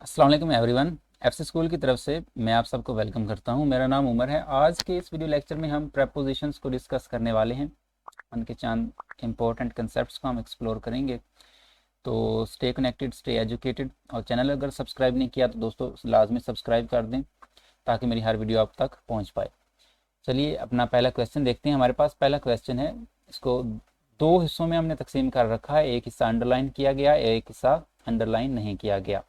अस्सलाम वालेकुम everyone. FC school की तरफ से मैं आप सबको वेलकम करता हूं। मेरा नाम उमर है। आज के इस वीडियो लेक्चर में हम प्रेपोजिशंस को डिस्कस करने वाले हैं। उनके चंद इंपॉर्टेंट कंसेप्ट्स को हम एक्सप्लोर करेंगे। तो स्टे कनेक्टेड, स्टे एजुकेटेड। और चैनल अगर सब्सक्राइब नहीं किया तो दोस्तों लाजमी सब्सक्राइब कर दें ताकि मेरी हर वीडियो आप तक पहुँच पाए। चलिए अपना पहला क्वेश्चन देखते हैं। हमारे पास पहला क्वेश्चन है, इसको दो हिस्सों में हमने तकसीम कर रखा है। एक हिस्सा अंडरलाइन किया गया, एक हिस्सा अंडरलाइन नहीं किया गया।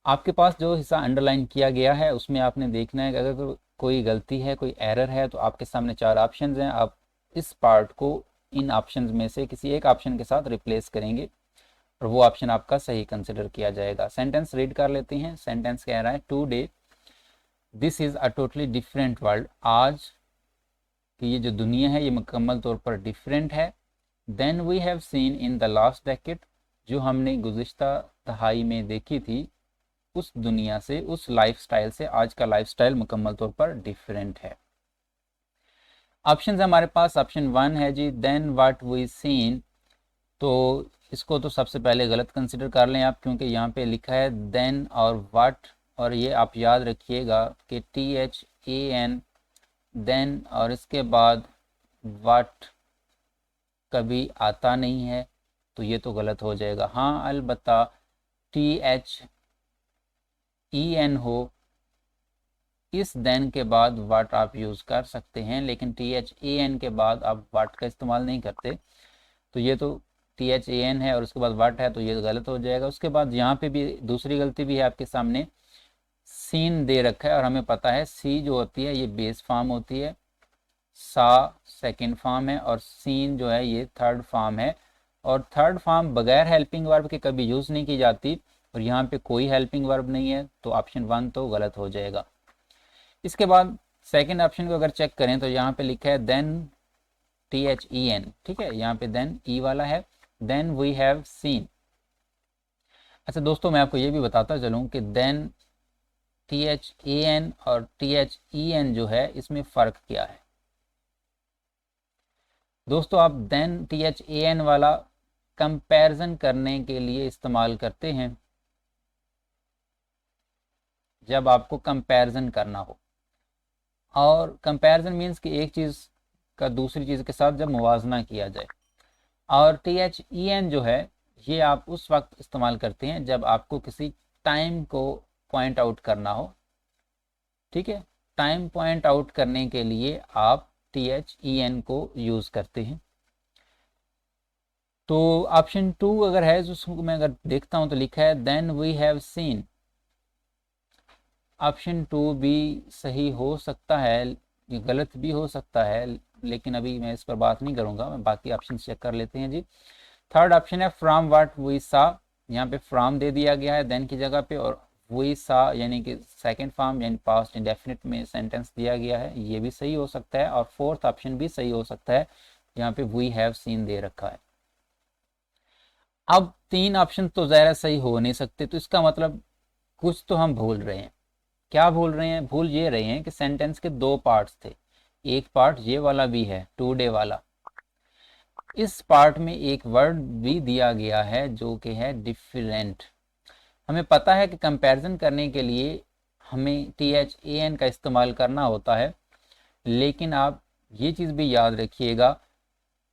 आपके पास जो हिस्सा अंडरलाइन किया गया है उसमें आपने देखना है कि अगर कोई गलती है, कोई एरर है, तो आपके सामने चार ऑप्शंस हैं। आप इस पार्ट को इन ऑप्शंस में से किसी एक ऑप्शन के साथ रिप्लेस करेंगे और वो ऑप्शन आपका सही कंसिडर किया जाएगा। सेंटेंस रीड कर लेते हैं। सेंटेंस कह रहा है, today this is a totally different world. आज की ये जो दुनिया है ये मुकम्मल तौर पर डिफरेंट है। Then we have seen in the last decade, जो हमने गुज़िश्ता दहाई में देखी थी, उस दुनिया से, उस लाइफस्टाइल से आज का लाइफस्टाइल मुकम्मल तौर पर डिफरेंट है। ऑप्शन हमारे पास ऑप्शन 1 है जी, देन व्हाट वी सीन। तो इसको तो सबसे पहले गलत कंसिडर कर लें आप, क्योंकि यहाँ पे लिखा है देन और व्हाट, और ये आप याद रखिएगा कि THAN देन और इसके बाद व्हाट कभी आता नहीं है, तो ये तो गलत हो जाएगा। हाँ अलबत्ता THEN हो, इस देन के बाद वाट आप यूज़ कर सकते हैं, लेकिन THAN के बाद आप वाट का इस्तेमाल नहीं करते। तो ये तो THAN है और उसके बाद वाट है, तो ये गलत हो जाएगा। उसके बाद यहाँ पे भी दूसरी गलती भी है आपके सामने, सीन दे रखा है और हमें पता है सी जो होती है ये बेस फॉर्म होती है, सा सेकंड फॉर्म है और सीन जो है ये थर्ड फॉर्म है। और थर्ड फॉर्म बगैर हेल्पिंग वर्ब के कभी यूज़ नहीं की जाती, और यहाँ पे कोई हेल्पिंग वर्ब नहीं है, तो ऑप्शन 1 तो गलत हो जाएगा। इसके बाद सेकंड ऑप्शन को अगर चेक करें तो यहाँ पे लिखा है देन THEN, ठीक है, यहाँ पे देन ई वाला है, देन वी हैव सीन। अच्छा दोस्तों, मैं आपको ये भी बताता चलूँ कि देन THAN और THEN जो है इसमें फ़र्क क्या है। दोस्तों आप देन THAN वाला कंपैरिजन करने के लिए इस्तेमाल करते हैं, जब आपको कंपैरिजन करना हो। और कंपैरिजन मीन्स कि एक चीज़ का दूसरी चीज़ के साथ जब मुवाजना किया जाए। और THEN जो है ये आप उस वक्त इस्तेमाल करते हैं जब आपको किसी टाइम को पॉइंट आउट करना हो, ठीक है। टाइम पॉइंट आउट करने के लिए आप THEN को यूज़ करते हैं। तो ऑप्शन 2 अगर है तो उसको मैं अगर देखता हूँ तो लिखा है then we have seen. Option 2 भी सही हो सकता है, ये गलत भी हो सकता है, लेकिन अभी मैं इस पर बात नहीं करूंगा। मैं बाकी ऑप्शन चेक कर लेते हैं जी। थर्ड ऑप्शन है फ्रॉम व्हाट वी सा। यहाँ पे फ्रॉम दे दिया गया है देन की जगह पे, और वी सा यानी कि सेकंड फॉर्म यानी पास्ट इंडेफिनिट में सेंटेंस दिया गया है, ये भी सही हो सकता है। और फोर्थ ऑप्शन भी सही हो सकता है, यहाँ पे वी हैव सीन दे रखा है। अब तीन ऑप्शन तो ज़ाहिर सही हो नहीं सकते, तो इसका मतलब कुछ तो हम भूल रहे हैं। क्या भूल रहे हैं? भूल ये रहे हैं कि सेंटेंस के दो पार्ट्स थे। एक पार्ट ये वाला भी है, टुडे वाला। इस पार्ट में एक वर्ड भी दिया गया है जो कि है डिफरेंट। हमें पता है कि कंपैरिजन करने के लिए हमें THAN का इस्तेमाल करना होता है, लेकिन आप ये चीज़ भी याद रखिएगा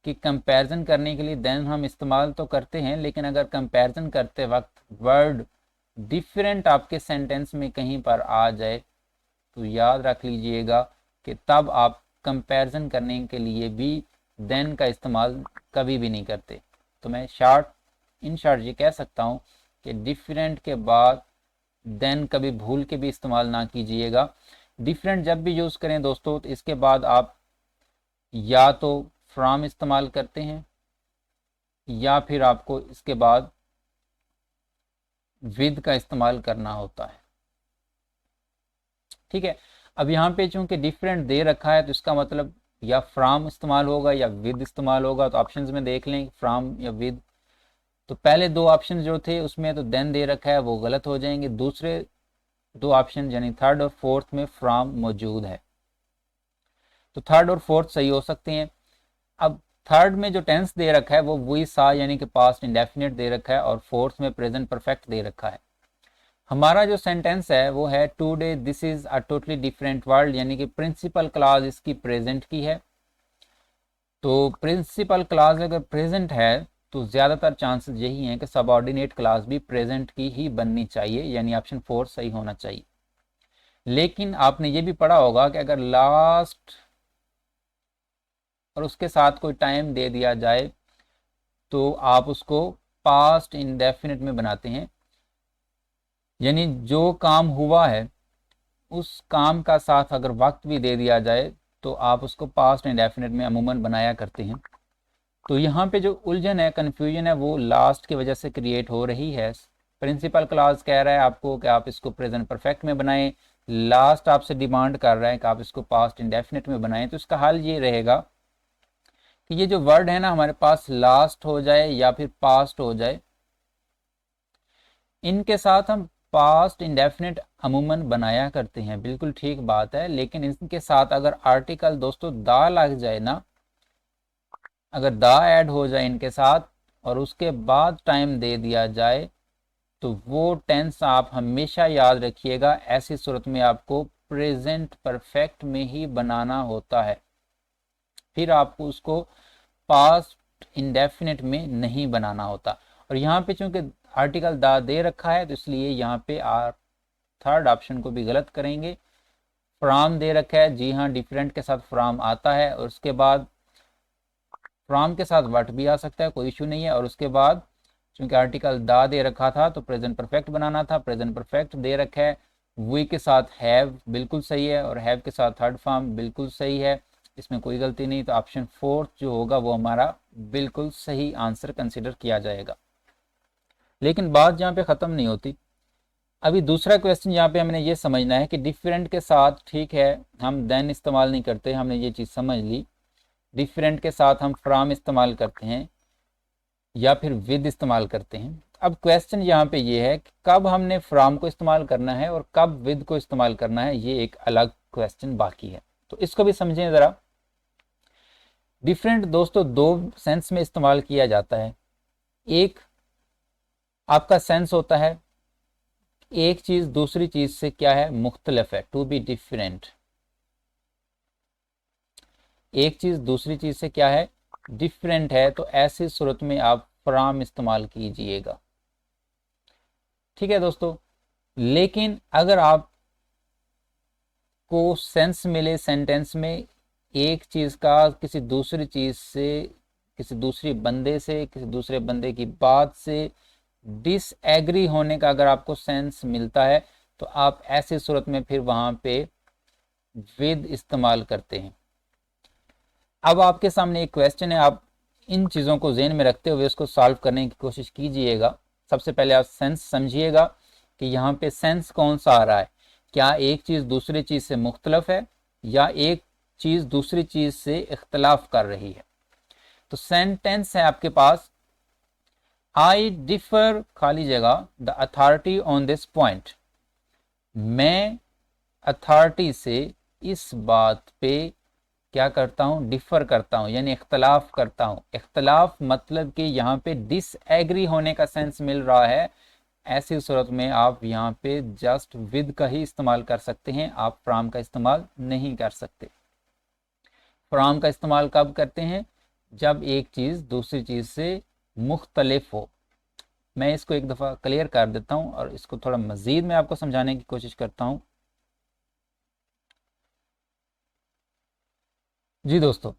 कि कंपैरिजन करने के लिए देन हम इस्तेमाल तो करते हैं, लेकिन अगर कंपैरिजन करते वक्त वर्ड डिफरेंट आपके सेंटेंस में कहीं पर आ जाए तो याद रख लीजिएगा कि तब आप कंपैरिजन करने के लिए भी देन का इस्तेमाल कभी भी नहीं करते। तो मैं इन शॉर्ट ये कह सकता हूँ कि डिफरेंट के बाद देन कभी भूल के भी इस्तेमाल ना कीजिएगा। डिफरेंट जब भी यूज़ करें दोस्तों तो इसके बाद आप या तो फ्रॉम इस्तेमाल करते हैं या फिर आपको इसके बाद विद का इस्तेमाल करना होता है, ठीक है। अब यहाँ पे चूंकि डिफरेंट दे रखा है तो इसका मतलब या फ्रॉम इस्तेमाल होगा या विद इस्तेमाल होगा। तो ऑप्शंस में देख लें फ्रॉम या विद। तो पहले दो ऑप्शन जो थे उसमें तो देन दे रखा है, वो गलत हो जाएंगे। दूसरे दो ऑप्शन यानी थर्ड और फोर्थ में फ्रॉम मौजूद है, तो थर्ड और फोर्थ सही हो सकते हैं। अब थर्ड में जो टेंस दे रखा है वो वी सा यानी कि पास्ट इंडेफिनिट दे रखा है, और फोर्थ में प्रेजेंट परफेक्ट दे रखा है। हमारा जो सेंटेंस है वो है today this is a totally different world, यानी कि प्रिंसिपल क्लॉज इसकी प्रेजेंट की है। तो प्रिंसिपल क्लॉज अगर प्रेजेंट है तो ज़्यादातर चांसेस यही हैं कि सबऑर्डिनेट क्लॉज भी प्रेजेंट की ही बननी चाहिए, यानी ऑप्शन 4 सही होना चाहिए। लेकिन आपने ये भी पढ़ा होगा कि अगर लास्ट और उसके साथ कोई टाइम दे दिया जाए तो आप उसको पास्ट इंडेफिनिट में बनाते हैं, यानी जो काम हुआ है उस काम का साथ अगर वक्त भी दे दिया जाए तो आप उसको पास्ट इंडेफिनिट में अमूमन बनाया करते हैं। तो यहाँ पे जो उलझन है, कन्फ्यूजन है, वो लास्ट की वजह से क्रिएट हो रही है। प्रिंसिपल क्लॉज कह रहा है आपको कि आप इसको प्रेजेंट परफेक्ट में बनाएं, लास्ट आपसे डिमांड कर रहा है कि आप इसको पास्ट इंडेफिनिट में बनाएं। तो इसका हल ये रहेगा कि ये जो वर्ड है ना हमारे पास, लास्ट हो जाए या फिर पास्ट हो जाए, इनके साथ हम पास्ट इंडेफिनिट अमूमन बनाया करते हैं, बिल्कुल ठीक बात है। लेकिन इनके साथ अगर आर्टिकल दोस्तों दा लग जाए ना, अगर दा ऐड हो जाए इनके साथ और उसके बाद टाइम दे दिया जाए तो वो टेंस आप हमेशा याद रखिएगा, ऐसी सूरत में आपको प्रेजेंट परफेक्ट में ही बनाना होता है, फिर आपको उसको पास्ट इंडेफिनिट में नहीं बनाना होता। और यहाँ पे चूंकि आर्टिकल दा दे रखा है तो इसलिए यहाँ पे थर्ड ऑप्शन को भी गलत करेंगे। फ्राम दे रखा है, जी हाँ, डिफरेंट के साथ फ्राम आता है और उसके बाद फ्राम के साथ वट भी आ सकता है, कोई इशू नहीं है। और उसके बाद चूंकि आर्टिकल दा दे रखा था तो प्रेजेंट परफेक्ट बनाना था, प्रेजेंट परफेक्ट दे रखा है। वी के साथ हैव बिल्कुल सही है और हैव के साथ थर्ड फॉर्म बिल्कुल सही है, इसमें कोई गलती नहीं। तो ऑप्शन फोर्थ जो होगा वो हमारा बिल्कुल सही आंसर कंसिडर किया जाएगा। लेकिन बात जहाँ पे ख़त्म नहीं होती, अभी दूसरा क्वेश्चन यहाँ पे हमने ये समझना है कि डिफरेंट के साथ, ठीक है, हम देन इस्तेमाल नहीं करते, हमने ये चीज़ समझ ली। डिफरेंट के साथ हम फ्रॉम इस्तेमाल करते हैं या फिर विद इस्तेमाल करते हैं। अब क्वेश्चन यहाँ पे ये है कि कब हमने फ्रॉम को इस्तेमाल करना है और कब विद को इस्तेमाल करना है, ये एक अलग क्वेश्चन बाकी है। तो इसको भी समझें ज़रा। डिफरेंट दोस्तों दो सेंस में इस्तेमाल किया जाता है। एक आपका सेंस होता है एक चीज़ दूसरी चीज़ से क्या है, मुख्तलिफ है, टू बी डिफरेंट। एक चीज़ दूसरी चीज़ से क्या है, डिफरेंट है, तो ऐसी सूरत में आप फ्रॉम इस्तेमाल कीजिएगा, ठीक है दोस्तों। लेकिन अगर आप को सेंस मिले सेंटेंस में एक चीज़ का किसी दूसरी चीज़ से, किसी दूसरी बंदे से, किसी दूसरे बंदे की बात से डिसएग्री होने का अगर आपको सेंस मिलता है तो आप ऐसी सूरत में फिर वहाँ पे विद इस्तेमाल करते हैं। अब आपके सामने एक क्वेश्चन है, आप इन चीज़ों को ज़हन में रखते हुए इसको सॉल्व करने की कोशिश कीजिएगा। सबसे पहले आप सेंस समझिएगा कि यहाँ पे सेंस कौन सा आ रहा है, क्या एक चीज़ दूसरी चीज़ से मुख्तलफ है या एक चीज़ दूसरी चीज़ से इख्तलाफ कर रही है। तो सेंटेंस है आपके पास, आई डिफर खाली जगह the authority on this point, मैं अथॉरिटी से इस बात पे क्या करता हूँ, डिफर करता हूँ, यानी इख्तलाफ करता हूँ। इख्तलाफ मतलब कि यहाँ पे डिसएग्री होने का सेंस मिल रहा है, ऐसी सूरत में आप यहाँ पे जस्ट विद का ही इस्तेमाल कर सकते हैं, आप फ्रॉम का इस्तेमाल नहीं कर सकते। फ्रॉम का इस्तेमाल कब करते हैं, जब एक चीज़ दूसरी चीज़ से मुख्तलिफ हो। मैं इसको एक दफ़ा क्लियर कर देता हूँ और इसको थोड़ा मज़ीद मैं आपको समझाने की कोशिश करता हूँ। जी दोस्तों,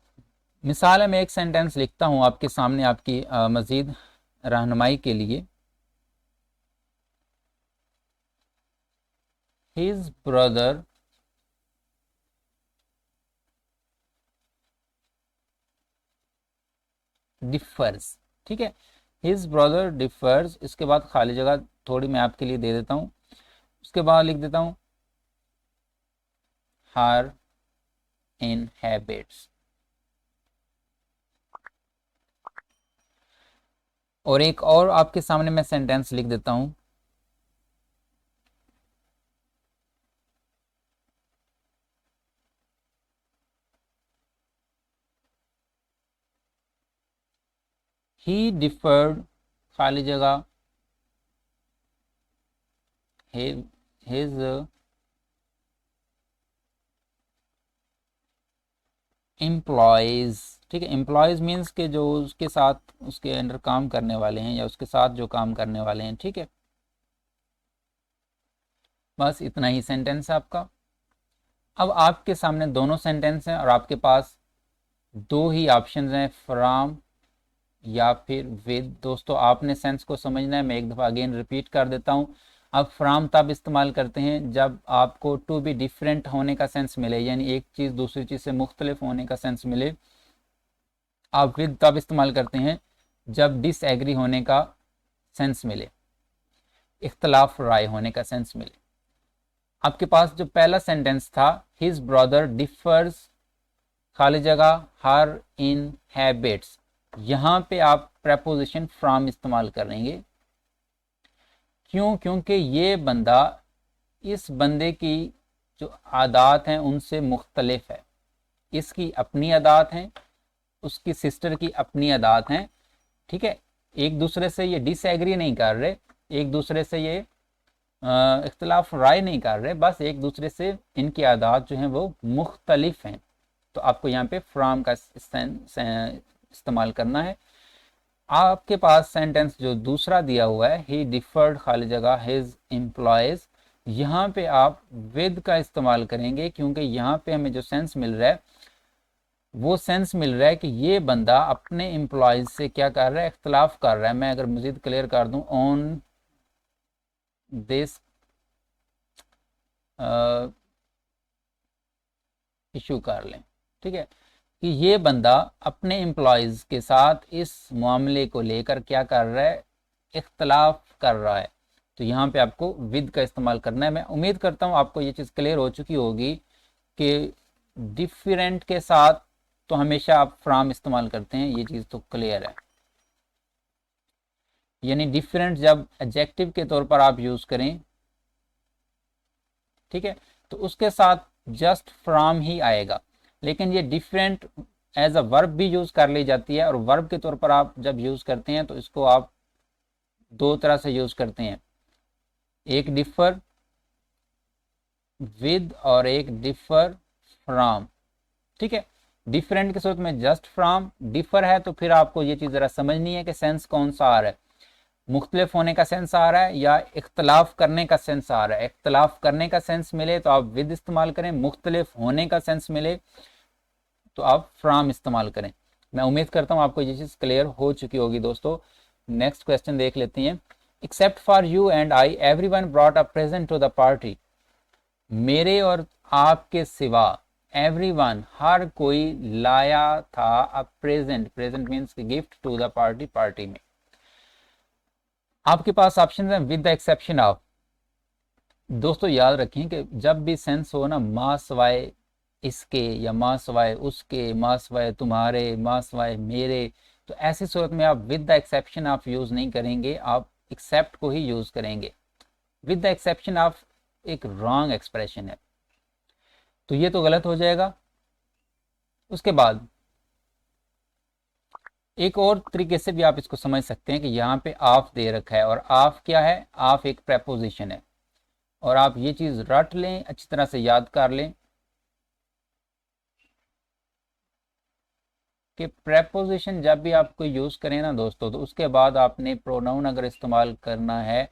मिसाल है, मैं एक सेंटेंस लिखता हूँ आपके सामने आपकी मज़ीद रहनुमाई के लिए। हिज ब्रदर डिफर्स, ठीक है, हिज ब्रदर डिफर्स, इसके बाद खाली जगह थोड़ी मैं आपके लिए दे देता हूँ, उसके बाद लिख देता हूँ हर इन हैबिट्स। और एक और आपके सामने मैं सेंटेंस लिख देता हूँ, ही डिफर्ड खाली जगह हिज एम्प्लॉयज। ठीक है, एम्प्लॉयज मीन्स के जो उसके साथ उसके अंडर काम करने वाले हैं या उसके साथ जो काम करने वाले हैं। ठीक है, बस इतना ही सेंटेंस है आपका। अब आपके सामने दोनों सेंटेंस हैं और आपके पास दो ही ऑप्शंस हैं, फ्रॉम या फिर विद। दोस्तों आपने सेंस को समझना है, मैं एक दफ़ा अगेन रिपीट कर देता हूँ। आप फ्रॉम तब इस्तेमाल करते हैं जब आपको टू बी डिफरेंट होने का सेंस मिले, यानी एक चीज़ दूसरी चीज़ से मुख्तलिफ होने का सेंस मिले। आप विद तब इस्तेमाल करते हैं जब डिसएग्री होने का सेंस मिले, इख्तलाफ राय होने का सेंस मिले। आपके पास जो पहला सेंटेंस था, हिज ब्रदर डिफर्स खाली जगह हर इन हैबिट्स, यहाँ पे आप प्रेपोजिशन फ्रॉम इस्तेमाल करेंगे। क्यों? क्योंकि ये बंदा इस बंदे की जो आदात हैं उनसे मुख्तलिफ है। इसकी अपनी आदात हैं, उसकी सिस्टर की अपनी आदात हैं। ठीक है, एक दूसरे से ये डिसएग्री नहीं कर रहे, एक दूसरे से ये इख्तलाफ राय नहीं कर रहे, बस एक दूसरे से इनकी आदात जो हैं वो मुख्तलिफ हैं। तो आपको यहाँ पे फ्रॉम का इस्तेमाल करना है। आपके पास सेंटेंस जो दूसरा दिया हुआ है, ही डिफर्ड खाली जगह हिज एम्प्लॉयज, यहाँ पे आप विद का इस्तेमाल करेंगे क्योंकि यहाँ पे हमें जो सेंस मिल रहा है वो सेंस मिल रहा है कि ये बंदा अपने एम्प्लॉयज से क्या कर रहा है, इख्तलाफ कर रहा है। मैं अगर मजीद क्लियर कर दूं, ऑन दिस इशू कर लें। ठीक है, कि ये बंदा अपने एम्प्लॉयज के साथ इस मामले को लेकर क्या कर रहा है, इख्तलाफ कर रहा है। तो यहाँ पे आपको विद का इस्तेमाल करना है। मैं उम्मीद करता हूँ आपको ये चीज़ क्लियर हो चुकी होगी कि डिफरेंट के साथ तो हमेशा आप फ्रॉम इस्तेमाल करते हैं, ये चीज़ तो क्लियर है। यानी डिफरेंट जब एडजेक्टिव के तौर पर आप यूज़ करें, ठीक है, तो उसके साथ जस्ट फ्रॉम ही आएगा। लेकिन ये डिफरेंट एज अ वर्ब भी यूज़ कर ली जाती है, और वर्ब के तौर पर आप जब यूज़ करते हैं तो इसको आप दो तरह से यूज़ करते हैं, एक डिफर विद और एक डिफर फ्रॉम। ठीक है, डिफरेंट के सूरत में जस्ट फ्रॉम, डिफर है तो फिर आपको ये चीज़ ज़रा समझनी है कि सेंस कौन सा आ रहा है, मुख्तलिफ होने का सेंस आ रहा है या इख्तलाफ करने का सेंस आ रहा है। इख्तलाफ करने का सेंस मिले तो आप विद इस्तेमाल करें, मुख्तलिफ होने का सेंस मिले तो आप फ्रॉम इस्तेमाल करें। मैं उम्मीद करता हूँ आपको ये चीज़ क्लियर हो चुकी होगी। दोस्तों नेक्स्ट क्वेश्चन देख लेते हैं। Except for you and I everyone brought a present to the party. मेरे और आपके सिवा एवरीवन हर कोई लाया था a present, present means gift to the party, party में। आपके पास ऑप्शन है विद द एक्सेप्शन ऑफ। दोस्तों याद रखें कि जब भी सेंस हो ना, माँ सवाए इसके या माँ सवाए उसके, माँ सवाए तुम्हारे, माँ सवाए मेरे, तो ऐसी सूरत में आप with the exception of use नहीं करेंगे, आप एक्सेप्ट को ही यूज़ करेंगे। विद द एक्सेप्शन ऑफ एक रॉन्ग एक्सप्रेशन है, तो ये तो गलत हो जाएगा। उसके बाद एक और तरीके से भी आप इसको समझ सकते हैं कि यहाँ पे ऑफ दे रखा है, और ऑफ क्या है, ऑफ एक प्रेपोजिशन है। और आप ये चीज़ रट लें, अच्छी तरह से याद कर लें कि प्रेपोजिशन जब भी आप कोई यूज़ करें ना दोस्तों, तो उसके बाद आपने प्रोनाउन अगर इस्तेमाल करना है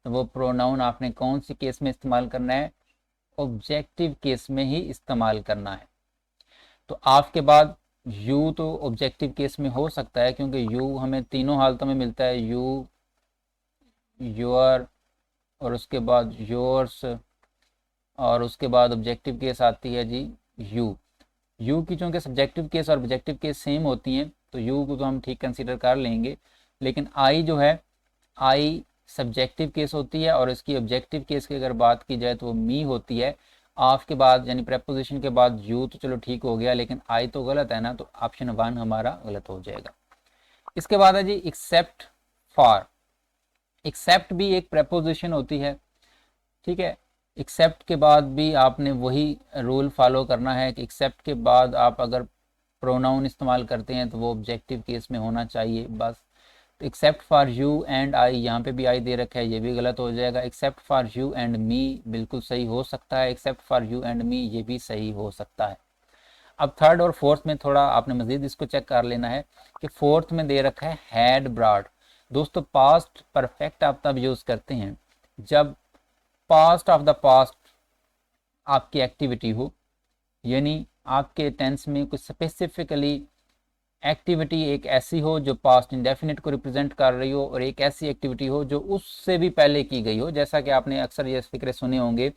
तो वो प्रोनाउन आपने कौन सी केस में इस्तेमाल करना है, ऑब्जेक्टिव केस में ही इस्तेमाल करना है। तो ऑफ के बाद यू तो ऑब्जेक्टिव केस में हो सकता है, क्योंकि यू हमें तीनों हालतों में मिलता है, यू, योर, और उसके बाद योर्स, और उसके बाद ऑब्जेक्टिव केस आती है जी यू। यू की चूँकि सब्जेक्टिव केस और ऑब्जेक्टिव केस सेम होती हैं तो यू को तो हम ठीक कंसीडर कर लेंगे। लेकिन आई जो है, आई सब्जेक्टिव केस होती है, और इसकी ऑब्जेक्टिव केस की अगर बात की जाए तो वो मी होती है। ऑफ के बाद यानी प्रेपोजिशन के बाद यू तो चलो ठीक हो गया, लेकिन आई तो गलत है ना, तो ऑप्शन 1 हमारा गलत हो जाएगा। इसके बाद है जी एक्सेप्ट फॉर। एक्सेप्ट भी एक प्रेपोजिशन होती है, ठीक है। एक्सेप्ट के बाद भी आपने वही रूल फॉलो करना है कि एक्सेप्ट के बाद आप अगर प्रोनाउन इस्तेमाल करते हैं तो वो ऑब्जेक्टिव केस में होना चाहिए, बस तो एक्सेप्ट फॉर यू एंड आई, यहाँ पे भी आई दे रखा है, ये भी गलत हो जाएगा। Accept for you and me बिल्कुल सही हो सकता है, accept for you and me ये भी सही हो सकता है। अब थर्ड और फोर्थ में थोड़ा आपने मजीद इसको चेक कर लेना है कि फोर्थ में दे रखा है हैड ब्रॉड। दोस्तों पास्ट परफेक्ट आप तब यूज करते हैं जब पास्ट ऑफ द पास्ट आपकी एक्टिविटी हो, यानी आपके टेंस में कुछ स्पेसिफिकली एक्टिविटी एक ऐसी हो जो पास्ट इंडेफिनिट को रिप्रेजेंट कर रही हो, और एक ऐसी एक्टिविटी हो जो उससे भी पहले की गई हो। जैसा कि आपने अक्सर ये फिक्रे सुने होंगे,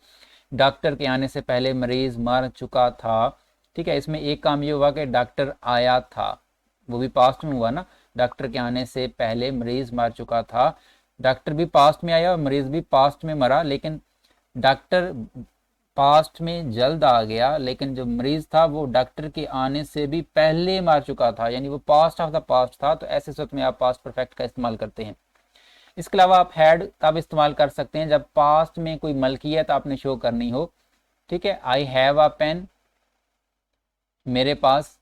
डॉक्टर के आने से पहले मरीज मर चुका था। ठीक है, इसमें एक काम ये हुआ कि डॉक्टर आया था, वो भी पास्ट में हुआ ना, डॉक्टर के आने से पहले मरीज मर चुका था। डॉक्टर भी पास्ट में आया और मरीज भी पास्ट में मरा, लेकिन डॉक्टर पास्ट में जल्द आ गया, लेकिन जो मरीज था वो डॉक्टर के आने से भी पहले मर चुका था, यानी वो पास्ट ऑफ द पास्ट था। तो ऐसे सूरत में आप पास्ट परफेक्ट का इस्तेमाल करते हैं। इसके अलावा आप हैड तब इस्तेमाल कर सकते हैं जब पास्ट में कोई मलकियत आपने शो करनी हो। ठीक है, आई हैव अ पेन, मेरे पास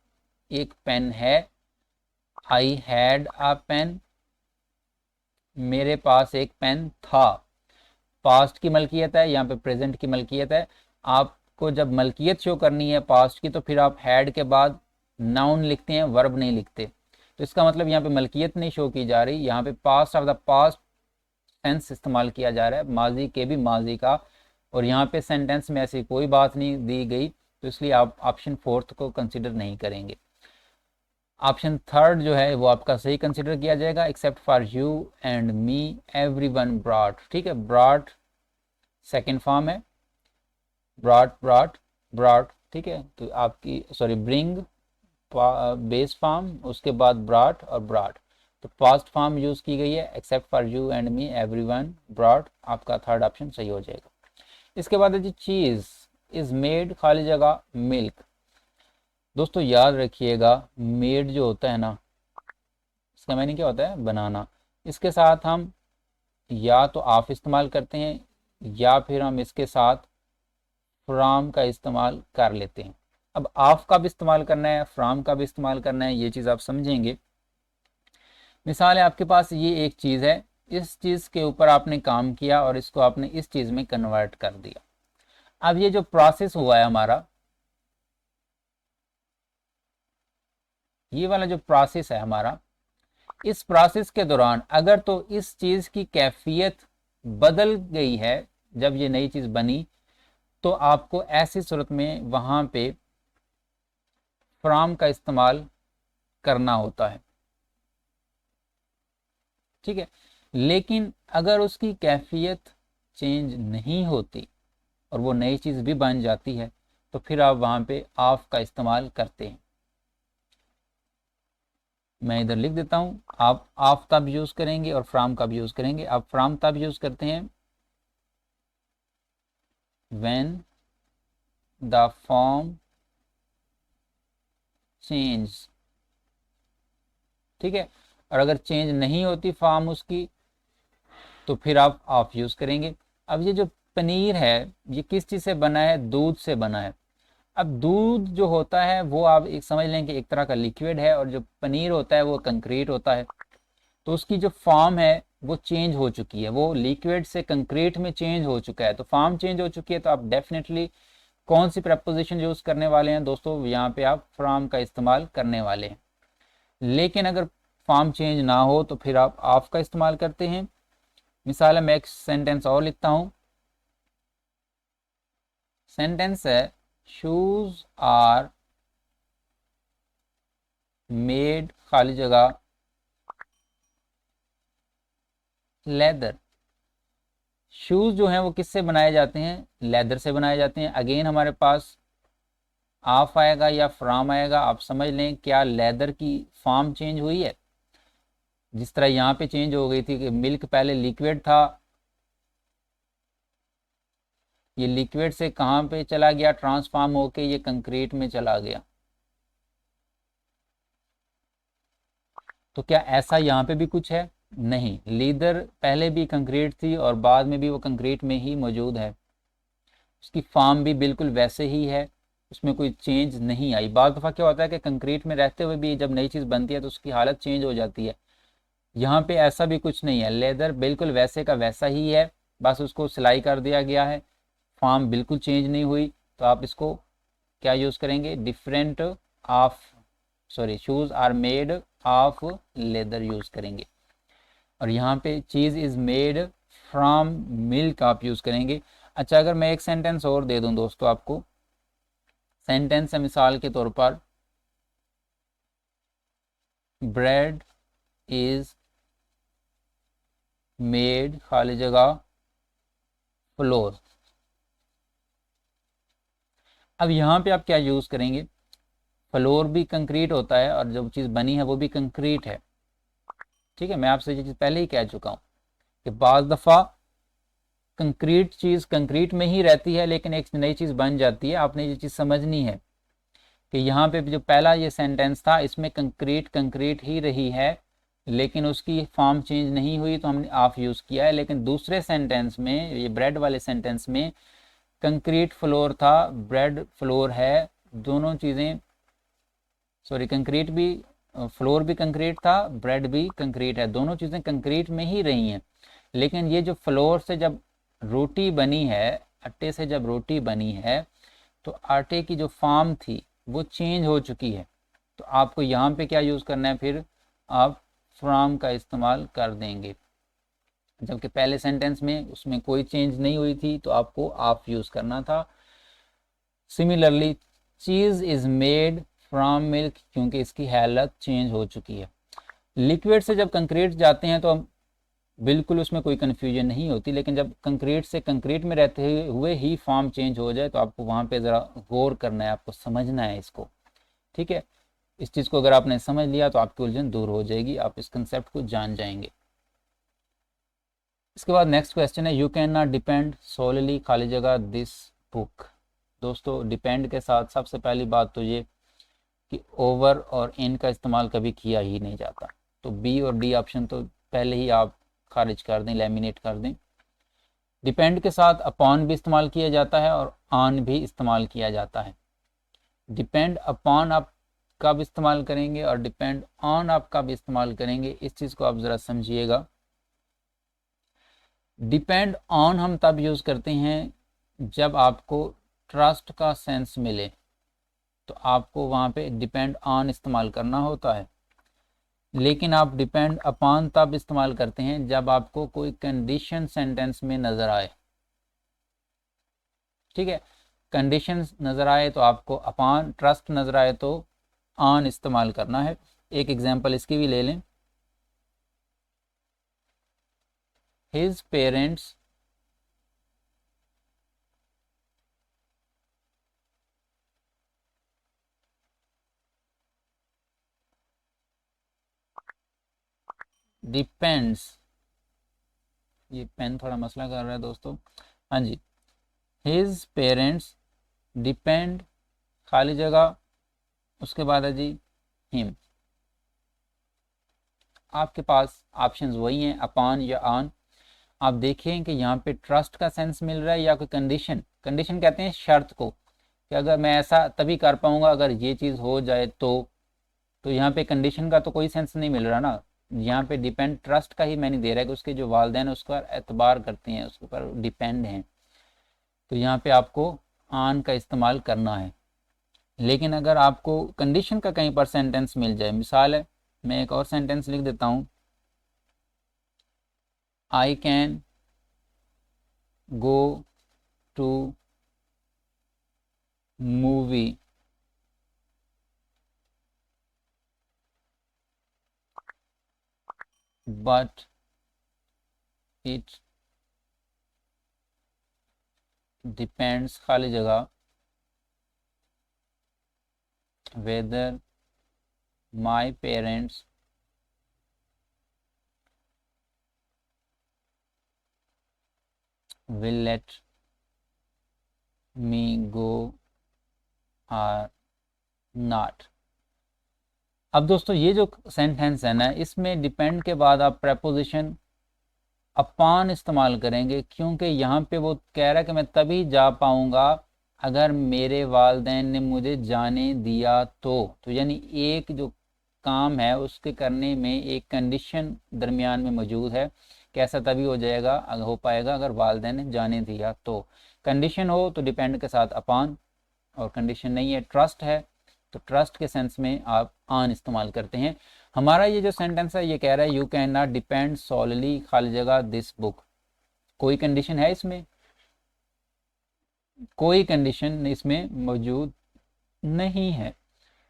एक पेन है। आई हैड अ पेन, मेरे पास एक पेन था। पास्ट की मलकियत है, यहाँ पे प्रेजेंट की मलकियत है। आपको जब मलकियत शो करनी है पास्ट की, तो फिर आप हैड के बाद नाउन लिखते हैं, वर्ब नहीं लिखते। तो इसका मतलब यहाँ पे मलकियत नहीं शो की जा रही, यहाँ पे past of the past tense इस्तेमाल किया जा रहा है, माजी के भी माजी का। और यहाँ पे सेंटेंस में ऐसी कोई बात नहीं दी गई, तो इसलिए आप ऑप्शन फोर्थ को कंसिडर नहीं करेंगे। ऑप्शन थर्ड जो है वो आपका सही कंसिडर किया जाएगा, accept for you and me everyone brought. ठीक है, ब्रॉट सेकंड फॉर्म है, ब्रॉट ब्रॉट ब्रॉट। ठीक है, तो आपकी सॉरी ब्रिंग बेस फॉर्म, उसके बाद ब्रॉट और ब्रॉट, तो पास्ट फॉर्म यूज की गई है, accept for you and me everyone brought. आपका थर्ड ऑप्शन सही हो जाएगा। इसके बाद है जी चीज इज मेड खाली जगह मिल्क। दोस्तों याद रखिएगा, मेड जो होता है ना, इसका मैंने क्या होता है, बनाना। इसके साथ हम या तो ऑफ इस्तेमाल करते हैं, या फिर हम इसके साथ फ्रॉम का इस्तेमाल कर लेते हैं। अब ऑफ का भी इस्तेमाल करना है, फ्रॉम का भी इस्तेमाल करना है, ये चीज़ आप समझेंगे। मिसाल है, आपके पास ये एक चीज़ है, इस चीज़ के ऊपर आपने काम किया और इसको आपने इस चीज़ में कन्वर्ट कर दिया। अब ये जो प्रोसेस हुआ है हमारा, ये वाला जो प्रोसेस है हमारा, इस प्रोसेस के दौरान अगर तो इस चीज़ की कैफियत बदल गई है जब ये नई चीज़ बनी, तो आपको ऐसी सूरत में वहाँ पे फ्रॉम का इस्तेमाल करना होता है। ठीक है, लेकिन अगर उसकी कैफियत चेंज नहीं होती और वो नई चीज़ भी बन जाती है, तो फिर आप वहाँ पे ऑफ का इस्तेमाल करते हैं। मैं इधर लिख देता हूँ, आप ऑफ तब यूज़ करेंगे और फ्रॉम का भी यूज़ करेंगे। आप फ्रॉम तब यूज़ करते हैं व्हेन द फॉर्म चेंज। ठीक है, और अगर चेंज नहीं होती फॉर्म उसकी, तो फिर आप ऑफ यूज़ करेंगे। अब ये जो पनीर है, ये किस चीज़ से बना है, दूध से बना है। अब दूध जो होता है वो आप एक समझ लें कि एक तरह का लिक्विड है, और जो पनीर होता है वो कंक्रीट होता है। तो उसकी जो फॉर्म है वो चेंज हो चुकी है, वो लिक्विड से कंक्रीट में चेंज हो चुका है। तो फॉर्म चेंज हो चुकी है, तो आप डेफिनेटली कौन सी प्रपोजिशन यूज़ करने वाले हैं दोस्तों, यहाँ पे आप फ्रॉम का इस्तेमाल करने वाले हैं। लेकिन अगर फॉर्म चेंज ना हो तो फिर आप ऑफ का इस्तेमाल करते हैं। मिसाल है, मैं एक सेंटेंस और लिखता हूँ। सेंटेंस है, शूज आर मेड खाली जगह लेदर। शूज जो हैं वो किससे बनाए जाते हैं, लेदर से बनाए जाते हैं। अगेन हमारे पास ऑफ आएगा या फ्रॉम आएगा, आप समझ लें क्या लेदर की फॉर्म चेंज हुई है। जिस तरह यहाँ पे चेंज हो गई थी कि मिल्क पहले लिक्विड था, ये लिक्विड से कहाँ पे चला गया, ट्रांसफॉर्म होके ये कंक्रीट में चला गया। तो क्या ऐसा यहाँ पे भी कुछ है, नहीं। लीदर पहले भी कंक्रीट थी और बाद में भी वो कंक्रीट में ही मौजूद है, उसकी फॉर्म भी बिल्कुल वैसे ही है, उसमें कोई चेंज नहीं आई। बाद दफ़ा क्या होता है कि कंक्रीट में रहते हुए भी जब नई चीज़ बनती है तो उसकी हालत चेंज हो जाती है। यहाँ पे ऐसा भी कुछ नहीं है, लेदर बिल्कुल वैसे का वैसा ही है, बस उसको सिलाई कर दिया गया है, फॉर्म बिल्कुल चेंज नहीं हुई। तो आप इसको क्या यूज़ करेंगे, different of shoes are made of leather use करेंगे। और यहाँ पे cheese is made from milk आप यूज़ करेंगे। अच्छा, अगर मैं एक सेंटेंस और दे दूँ दोस्तों आपको, सेंटेंस है मिसाल के तौर पर, ब्रेड इज़ मेड खाली जगह फ्लोर। अब यहाँ पे आप क्या यूज़ करेंगे, फ्लोर भी कंक्रीट होता है और जो चीज़ बनी है वो भी कंक्रीट है। ठीक है, मैं आपसे ये चीज़ पहले ही कह चुका हूँ कि बाज़ दफ़ा कंक्रीट चीज़ कंक्रीट में ही रहती है लेकिन एक नई चीज़ बन जाती है। आपने ये चीज़ समझनी है कि यहाँ पे जो पहला ये सेंटेंस था इसमें कंक्रीट कंक्रीट ही रही है लेकिन उसकी फॉर्म चेंज नहीं हुई, तो हमने ऑफ यूज़ किया है। लेकिन दूसरे सेंटेंस में, ये ब्रेड वाले सेंटेंस में, कंक्रीट फ्लोर था, ब्रेड फ्लोर है, दोनों चीज़ें, सॉरी, कंक्रीट भी, फ्लोर भी कंक्रीट था, ब्रेड भी कंक्रीट है, दोनों चीज़ें कंक्रीट में ही रही हैं। लेकिन ये जो फ्लोर से जब रोटी बनी है, आटे से जब रोटी बनी है, तो आटे की जो फॉर्म थी वो चेंज हो चुकी है। तो आपको यहाँ पे क्या यूज़ करना है, फिर आप फ्रॉम का इस्तेमाल कर देंगे, जबकि पहले सेंटेंस में उसमें कोई चेंज नहीं हुई थी तो आपको ऑफ यूज़ करना था। Similarly cheese is made from milk, क्योंकि इसकी हालत चेंज हो चुकी है। लिक्विड से जब कंक्रीट जाते हैं तो बिल्कुल उसमें कोई कन्फ्यूजन नहीं होती, लेकिन जब कंक्रीट से कंक्रीट में रहते हुए ही फॉर्म चेंज हो जाए तो आपको वहाँ पे ज़रा गौर करना है, आपको समझना है इसको। ठीक है, इस चीज़ को अगर आपने समझ लिया तो आपकी उलझन दूर हो जाएगी, आप इस कंसेप्ट को जान जाएंगे। इसके बाद नेक्स्ट क्वेश्चन है, you can not depend solely खाली जगह दिस बुक। दोस्तों, डिपेंड के साथ सबसे पहली बात तो ये कि ओवर और इन का इस्तेमाल कभी किया ही नहीं जाता। तो बी और डी ऑप्शन तो पहले ही आप खारिज कर दें, लेमिनेट कर दें। डिपेंड के साथ अपॉन भी इस्तेमाल किया जाता है और ऑन भी इस्तेमाल किया जाता है। डिपेंड अपॉन आप कब इस्तेमाल करेंगे और डिपेंड ऑन आप कब इस्तेमाल करेंगे, इस चीज़ को आप ज़रा समझिएगा। डिपेंड ऑन हम तब यूज़ करते हैं जब आपको ट्रस्ट का सेंस मिले, तो आपको वहाँ पे डिपेंड ऑन इस्तेमाल करना होता है। लेकिन आप डिपेंड अपॉन तब इस्तेमाल करते हैं जब आपको कोई कंडीशन सेंटेंस में नज़र आए। ठीक है, कंडीशन नज़र आए तो आपको अपॉन, ट्रस्ट नज़र आए तो ऑन इस्तेमाल करना है। एक एग्जांपल इसकी भी ले लें, हिज पेरेंट्स डिपेंड्स, ये पेन थोड़ा मसला कर रहा है दोस्तों, हाँ जी, हिज पेरेंट्स डिपेंड खाली जगह, उसके बाद है जी हिम। आपके पास ऑप्शंस वही हैं, अपॉन या ऑन। आप देखें कि यहाँ पे ट्रस्ट का सेंस मिल रहा है या कोई कंडीशन, कंडीशन कहते हैं शर्त को, कि अगर मैं ऐसा तभी कर पाऊंगा अगर ये चीज़ हो जाए तो यहाँ पे कंडीशन का तो कोई सेंस नहीं मिल रहा ना। यहाँ पे डिपेंड ट्रस्ट का ही मैंने दे रहा है कि उसके जो वालदैन उस पर एतबार करते हैं, उसके ऊपर डिपेंड हैं, तो यहाँ पे आपको ऑन का इस्तेमाल करना है। लेकिन अगर आपको कंडीशन का कहीं पर सेंटेंस मिल जाए, मिसाल है, मैं एक और सेंटेंस लिख देता हूँ, I can go to movie but it depends खाली जगह whether my parents will let me go or not। अब दोस्तों ये जो सेंटेंस है ना, इसमें डिपेंड के बाद आप प्रेपोजिशन अपॉन इस्तेमाल करेंगे, क्योंकि यहाँ पे वो कह रहा है कि मैं तभी जा पाऊंगा अगर मेरे वालदैन ने मुझे जाने दिया तो यानी एक जो काम है उसके करने में एक कंडीशन दरमियान में मौजूद है कि ऐसा तभी हो जाएगा, अगर हो पाएगा अगर वालिदैन ने जाने दिया तो। कंडीशन हो तो डिपेंड के साथ अपॉन, और कंडीशन नहीं है ट्रस्ट है तो ट्रस्ट के सेंस में आप ऑन इस्तेमाल करते हैं। हमारा ये जो सेंटेंस है ये कह रहा है you can not depend solely खाली जगह दिस बुक। कोई कंडीशन है इसमें? कोई कंडीशन इसमें मौजूद नहीं है।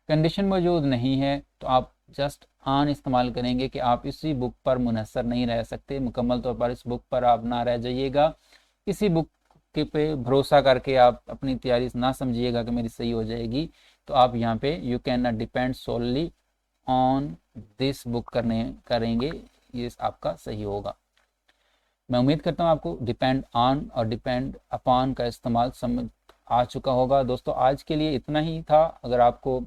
कंडीशन मौजूद नहीं है तो आप जस्ट ऑन इस्तेमाल करेंगे कि आप इसी बुक पर मुनहसर नहीं रह सकते, मुकम्मल तौर पर इस बुक पर आप ना रह जाइएगा। इसी बुक के पे भरोसा करके आप अपनी तैयारी ना समझिएगा कि मेरी सही हो जाएगी। तो आप यहाँ पे you can not depend solely on this book करेंगे, ये आपका सही होगा। मैं उम्मीद करता हूँ आपको डिपेंड ऑन और डिपेंड अपॉन का इस्तेमाल समझ आ चुका होगा। दोस्तों आज के लिए इतना ही था। अगर आपको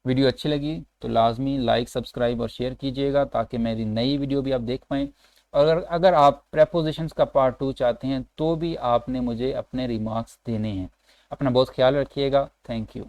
वीडियो अच्छी लगी तो लाजमी लाइक, सब्सक्राइब और शेयर कीजिएगा ताकि मेरी नई वीडियो भी आप देख पाएँ। और अगर आप प्रेपोजिशंस का पार्ट 2 चाहते हैं तो भी आपने मुझे अपने रिमार्क्स देने हैं। अपना बहुत ख्याल रखिएगा। Thank you.